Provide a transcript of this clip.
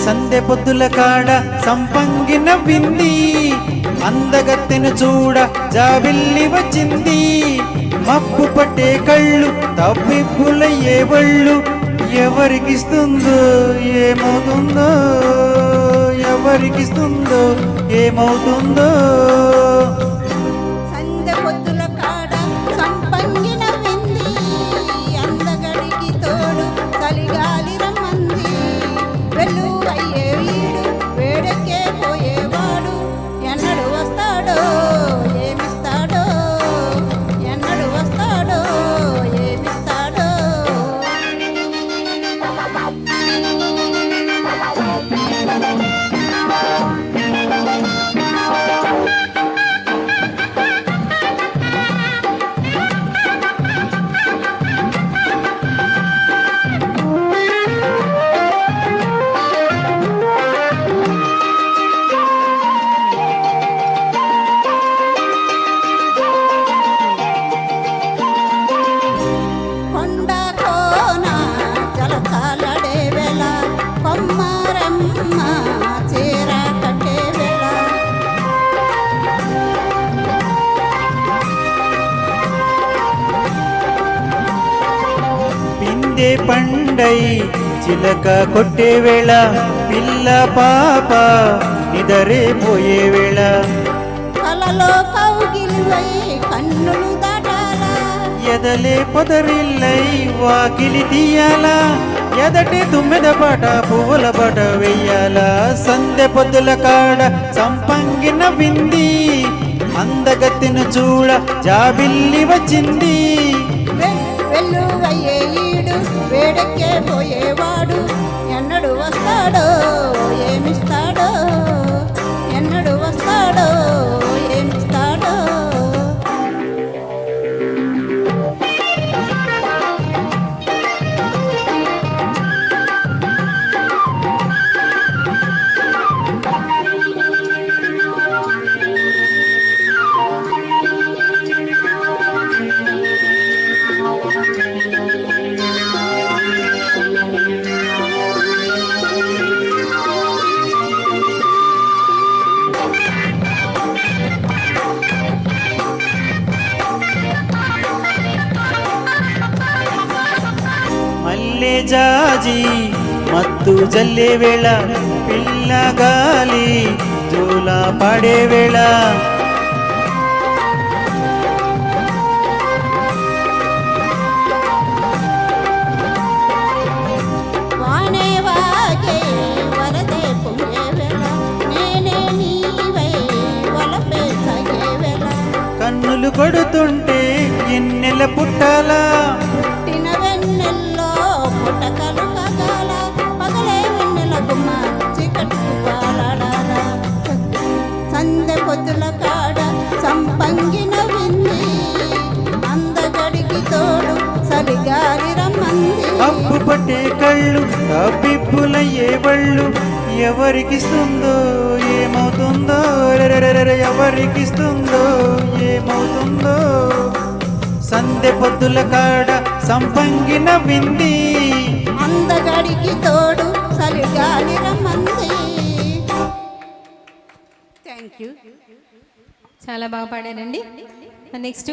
సందె పొద్దుల కాడ సంపంగిన వింది అందగత్తెను చూడ జాబిల్లి వచ్చింది మబ్బు పట్టే కళ్ళు తప్పిప్పులయ్యే వళ్ళు ఎవరికిస్తుందో ఏమవుతుందో ఎవరికిస్తుందో ఏమవుతుందో పండై చిలక కొట్టే వేళ పిల్ల పాప నిదరే పోయే వేళ కలలో కౌగిలివై కన్నులు దాటాల ఎదలే పొదరిల్లై వాకిలి తీయాల ఎదటి తుమ్మెద పాట పువ్వుల పాట వెయ్యాల సందె పొద్దుల కాడ సంపంగిన వింది అందగత్తెను చూడ జాబిల్లి వచ్చింది వేడెక్కే పోయేవాడు ఎన్నడు వస్తాడో ఏమిస్తాడో ఎన్నడు వస్తాడో ఏమిస్తాడో జాజి మత్తు జల్లే వేళ పిల్లగాలి జోల పాడే వేళ కన్నులు కొడుతుంటే ఎన్నెల పుట్టాలా సందె పొద్దుల కాడ సంపంగిన వింది అందగడికి తోడు సలిగాలి రమ్మంది అప్పు పట్టే కళ్ళు అబ్బిప్పులయ్యే వళ్ళు ఎవరికిస్తుందో ఏమవుతుందో ఎవరికిస్తుందో ఏమవుతుందో సందె పొద్దుల కాడ సంపంగిన వింది అందగడికి తోడు సలిగాలి రమ్మంది. థ్యాంక్ యూ, చాలా బాగా పాడారండి. నెక్స్ట్